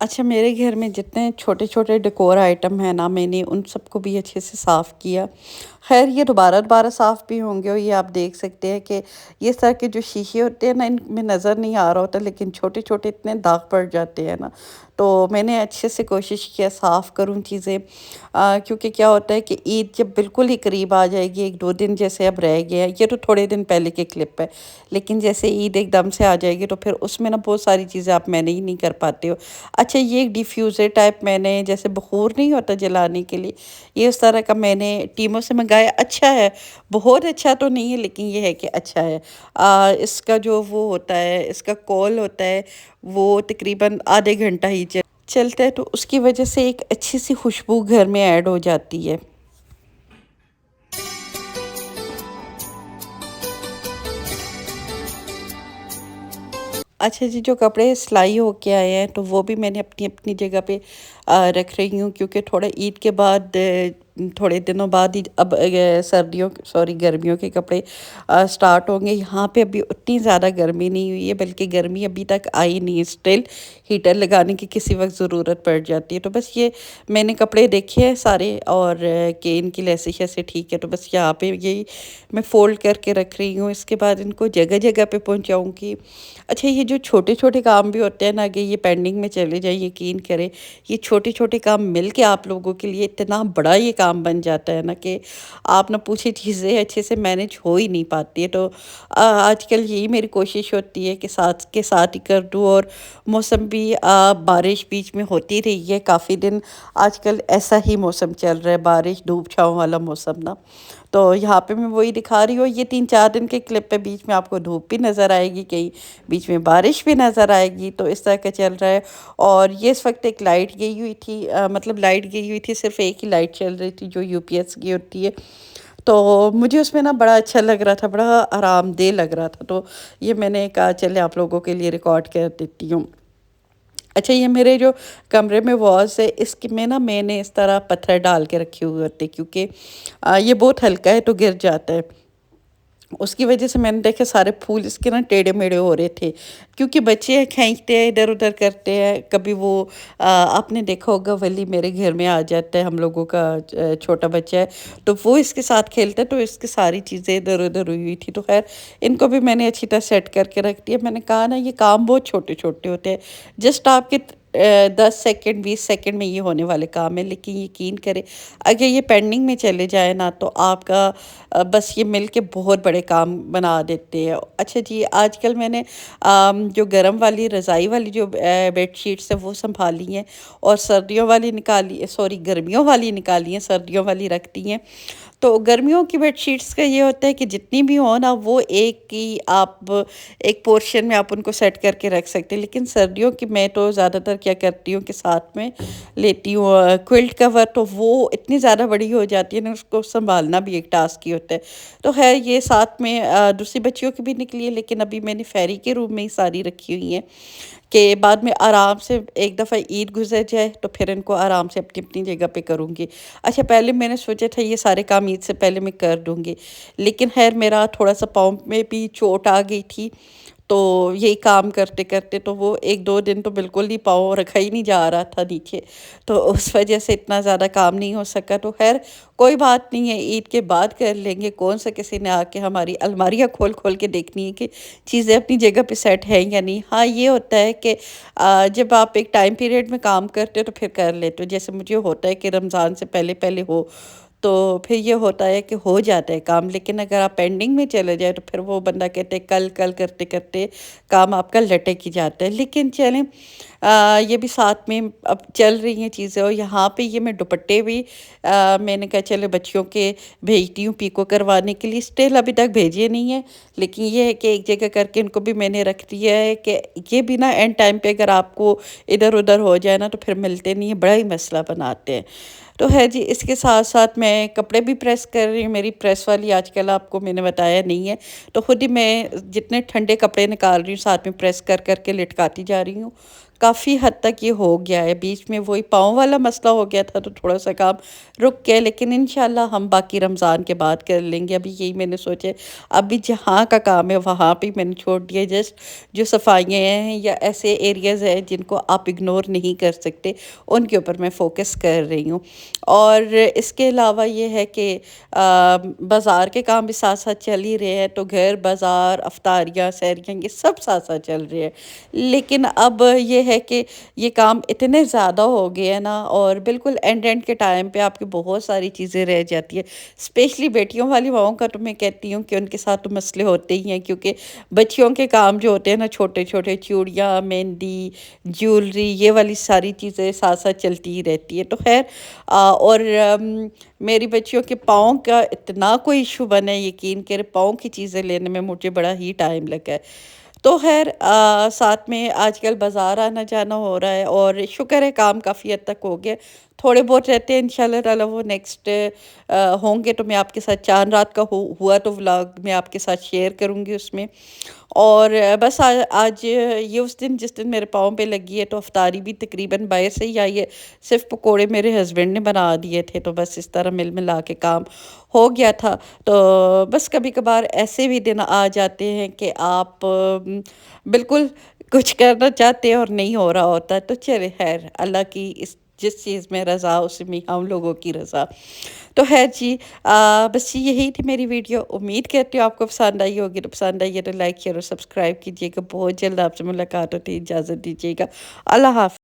اچھا میرے گھر میں جتنے چھوٹے چھوٹے ڈیکور آئٹم ہیں نا میں نے ان سب کو بھی اچھے سے صاف کیا۔ خیر یہ دوبارہ دوبارہ صاف بھی ہوں گے، اور یہ آپ دیکھ سکتے ہیں کہ یہ طرح کے جو شیشے ہوتے ہیں نا ان میں نظر نہیں آ رہا ہوتا، لیکن چھوٹے چھوٹے اتنے داغ پڑ جاتے ہیں نا، تو میں نے اچھے سے کوشش کیا صاف کروں چیزیں، کیونکہ کیا ہوتا ہے کہ عید جب بالکل ہی قریب آ جائے گی، ایک دو دن جیسے اب رہ گیا ہے، یہ تو تھوڑے دن پہلے کے کلپ ہے، لیکن جیسے عید ایک دم سے آ جائے گی تو پھر اس میں نا بہت ساری چیزیں آپ مینیج نہیں کر پاتے ہو۔ اچھا یہ ایک ڈیفیوزر ٹائپ میں نے جیسے بخور نہیں ہوتا جلانے کے لیے، یہ اس طرح کا میں نے ٹیموں سے منگایا، اچھا ہے، بہت اچھا تو نہیں ہے لیکن یہ ہے کہ اچھا ہے۔ اس کا جو وہ ہوتا ہے، اس کا کال ہوتا ہے وہ تقریباً آدھے گھنٹہ ہی چلتا ہے، تو اس کی وجہ سے ایک اچھی سی خوشبو گھر میں ایڈ ہو جاتی ہے۔ اچھا جی، جو کپڑے سلائی ہو کے آئے ہیں تو وہ بھی میں نے اپنی اپنی جگہ پہ رکھ رہی ہوں، کیونکہ تھوڑا عید کے بعد تھوڑے دنوں بعد ہی اب گرمیوں کے کپڑے سٹارٹ ہوں گے۔ یہاں پہ ابھی اتنی زیادہ گرمی نہیں ہوئی ہے، بلکہ گرمی ابھی تک آئی نہیں، اسٹل ہیٹر لگانے کی کسی وقت ضرورت پڑ جاتی ہے۔ تو بس یہ میں نے کپڑے دیکھے ہیں سارے، اور کہ ان کی لیسیں شیسیں ٹھیک ہے، تو بس یہاں پہ یہی میں فولڈ کر کے رکھ رہی ہوں، اس کے بعد ان کو جگہ جگہ پہ پہنچاؤں گی۔ اچھا یہ جو چھوٹے چھوٹے کام بھی ہوتے ہیں نا کہ یہ پینڈنگ میں چلے جائیں، یقین کریں یہ چھوٹے چھوٹے کام مل کے آپ لوگوں کے لیے اتنا بڑا یہ کام بن جاتا ہے نا کہ آپ نہ پوچھے، چیزیں اچھے سے مینج ہو ہی نہیں پاتی ہے۔ تو آج کل یہی میری کوشش ہوتی ہے کہ ساتھ کے ساتھ ہی کر دوں، اور موسم بھی بارش بیچ میں ہوتی رہی ہے کافی دن، آج کل ایسا ہی موسم چل رہا ہے، بارش دھوپ چھاؤں والا موسم نا۔ تو یہاں پہ میں وہی دکھا رہی ہوں، یہ 3 4 دن کے کلپ پہ بیچ میں آپ کو دھوپ بھی نظر آئے گی، کہیں بیچ میں بارش بھی نظر آئے گی، تو اس طرح کا چل رہا ہے۔ اور یہ اس وقت ایک لائٹ گئی ہوئی تھی، مطلب لائٹ گئی ہوئی تھی، صرف ایک ہی لائٹ چل رہی تھی جو یو پی ایس کی ہوتی ہے، تو مجھے اس میں نا بڑا اچھا لگ رہا تھا، بڑا آرام دہ لگ رہا تھا، تو یہ میں نے کہا چلے آپ لوگوں کے لیے ریکارڈ کر دیتی ہوں۔ اچھا یہ میرے جو کمرے میں واز ہے، اس کی میں نے اس طرح پتھر ڈال کے رکھے ہوئے ہوتے، کیونکہ یہ بہت ہلکا ہے تو گر جاتا ہے، اس کی وجہ سے میں نے دیکھا سارے پھول اس کے نا ٹیڑھے میڑھے ہو رہے تھے، کیونکہ بچے کھینچتے ہیں ادھر ادھر کرتے ہیں، کبھی وہ آپ نے دیکھا ہوگا ولی میرے گھر میں آ جاتا ہے، ہم لوگوں کا چھوٹا بچہ ہے، تو وہ اس کے ساتھ کھیلتا ہے، تو اس کی ساری چیزیں ادھر ادھر ہوئی ہوئی تھی، تو خیر ان کو بھی میں نے اچھی طرح سیٹ کر کے رکھ دیا۔ میں نے کہا نا یہ کام بہت چھوٹے چھوٹے ہوتے ہیں، جسٹ آپ کے 10 سیکنڈ 20 سیکنڈ میں یہ ہونے والے کام ہیں، لیکن یقین کرے اگر یہ پینڈنگ میں چلے جائے نا تو آپ کا بس یہ مل کے بہت بڑے کام بنا دیتے ہیں۔ اچھا جی، آج کل میں نے جو گرم والی رضائی والی جو بیڈ شیٹس ہیں وہ سنبھالی ہیں، اور سردیوں والی نکالی، گرمیوں والی نکالی ہیں، سردیوں والی رکھ دی ہیں۔ تو گرمیوں کی بیڈ شیٹس کا یہ ہوتا ہے کہ جتنی بھی ہو نا وہ ایک پورشن میں آپ ان کو سیٹ کر کے رکھ سکتے ہیں، لیکن سردیوں کی میں تو زیادہ تر کیا کرتی ہوں کہ ساتھ میں لیتی ہوں کوئلٹ کور، تو وہ اتنی زیادہ بڑی ہو جاتی ہے نا، اس کو سنبھالنا بھی ایک ٹاسک ہی ہوتا ہے۔ تو خیر یہ ساتھ میں دوسری بچیوں کی بھی نکلی ہے، لیکن ابھی میں نے فیری کے روم میں ہی ساری رکھی ہوئی ہیں کہ بعد میں آرام سے ایک دفعہ عید گزر جائے تو پھر ان کو آرام سے اپنی اپنی جگہ پہ کروں گی۔ اچھا پہلے میں نے سوچا تھا یہ سارے کام عید سے پہلے میں کر دوں گی، لیکن خیر میرا تھوڑا سا پاؤں میں بھی چوٹ آ گئی تھی، تو یہی کام کرتے کرتے تو وہ 1 2 دن تو بالکل ہی پاؤں رکھا ہی نہیں جا رہا تھا نیچے، تو اس وجہ سے اتنا زیادہ کام نہیں ہو سکا۔ تو خیر کوئی بات نہیں ہے، عید کے بعد کر لیں گے، کون سا کسی نے آ کے ہماری الماریاں کھول کھول کے دیکھنی ہے کہ چیزیں اپنی جگہ پہ سیٹ ہیں یا نہیں۔ ہاں یہ ہوتا ہے کہ جب آپ ایک ٹائم پیریڈ میں کام کرتے ہو تو پھر کر لیتے ہو، جیسے مجھے ہوتا ہے کہ رمضان سے پہلے پہلے ہو تو پھر یہ ہوتا ہے کہ ہو جاتا ہے کام، لیکن اگر آپ پینڈنگ میں چلے جائے تو پھر وہ بندہ کہتے ہیں کل کل کرتے کرتے کام آپ کا لٹک ہی جاتا ہے۔ لیکن چلیں یہ بھی ساتھ میں اب چل رہی ہیں چیزیں، اور یہاں پہ یہ میں دوپٹے بھی میں نے کہا چلے بچیوں کے بھیجتی ہوں پیکو کروانے کے لیے، اسٹل ابھی تک بھیجے نہیں ہیں، لیکن یہ ہے کہ ایک جگہ کر کے ان کو بھی میں نے رکھ دیا ہے کہ یہ بھی نا اینڈ ٹائم پہ اگر آپ کو ادھر ادھر ہو جائے نا تو پھر ملتے نہیں ہیں، بڑا ہی مسئلہ بناتے ہیں۔ تو ہے جی، اس کے ساتھ ساتھ میں کپڑے بھی پریس کر رہی ہوں، میری پریس والی آج کل آپ کو میں نے بتایا نہیں ہے، تو خود ہی میں جتنے ٹھنڈے کپڑے نکال رہی ہوں ساتھ میں پریس کر کر کے لٹکاتی جا رہی ہوں، کافی حد تک یہ ہو گیا ہے۔ بیچ میں وہی پاؤں والا مسئلہ ہو گیا تھا تو تھوڑا سا کام رک گیا، لیکن انشاءاللہ ہم باقی رمضان کے بعد کر لیں گے۔ ابھی یہی میں نے سوچے، ابھی جہاں کا کام ہے وہاں پہ میں نے چھوڑ دیا، جسٹ جو صفائیاں ہیں یا ایسے ایریاز ہیں جن کو آپ اگنور نہیں کر سکتے، ان کے اوپر میں فوکس کر رہی ہوں۔ اور اس کے علاوہ یہ ہے کہ بازار کے کام بھی ساتھ ساتھ چل ہی رہے ہیں، تو گھر، بازار، افطاریاں، سحریاں، یہ سب ساتھ ساتھ چل رہے ہیں۔ لیکن اب یہ ہے کہ یہ کام اتنے زیادہ ہو گئے ہیں نا، اور بالکل اینڈ کے ٹائم پہ آپ کی بہت ساری چیزیں رہ جاتی ہیں، اسپیشلی بیٹیوں والی ماؤں کا تو میں کہتی ہوں کہ ان کے ساتھ تو مسئلے ہوتے ہی ہیں، کیونکہ بچیوں کے کام جو ہوتے ہیں نا، چھوٹے چھوٹے چوڑیاں، مہندی، جیولری، یہ والی ساری چیزیں ساتھ ساتھ چلتی ہی رہتی ہے۔ تو خیر اور میری بچیوں کے پاؤں کا اتنا کوئی ایشو بنا ہے، یقین کرے پاؤں کی چیزیں لینے میں مجھے بڑا ہی ٹائم لگا ہے۔ تو خیر ساتھ میں آج کل بازار آنا جانا ہو رہا ہے، اور شکر ہے کام کافی حد تک ہو گیا، تھوڑے بہت رہتے ہیں انشاءاللہ تعالیٰ وہ نیکسٹ ہوں گے، تو میں آپ کے ساتھ چاند رات کا ہوا تو ولاگ میں آپ کے ساتھ شیئر کروں گی اس میں۔ اور بس آج یہ اس دن جس دن میرے پاؤں پہ لگی ہے، تو افطاری بھی تقریباً باہر سے ہی آئی ہے، صرف پکوڑے میرے ہسبینڈ نے بنا دیے تھے، تو بس اس طرح مل ملا کے کام ہو گیا تھا۔ تو بس کبھی کبھار ایسے بھی دن آ جاتے ہیں کہ آپ بالکل کچھ کرنا چاہتے ہیں اور نہیں ہو رہا ہوتا، تو چلے خیر، اللہ کی جس چیز میں رضا اس میں ہم لوگوں کی رضا۔ تو خیر جی، بس یہی تھی میری ویڈیو، امید کرتی ہوں آپ کو پسند آئی ہوگی، تو پسند آئی ہے تو لائک شیئر اور سبسکرائب کیجیے گا۔ بہت جلد آپ سے ملاقات ہوتی ہے، اجازت دیجیے گا، اللہ حافظ۔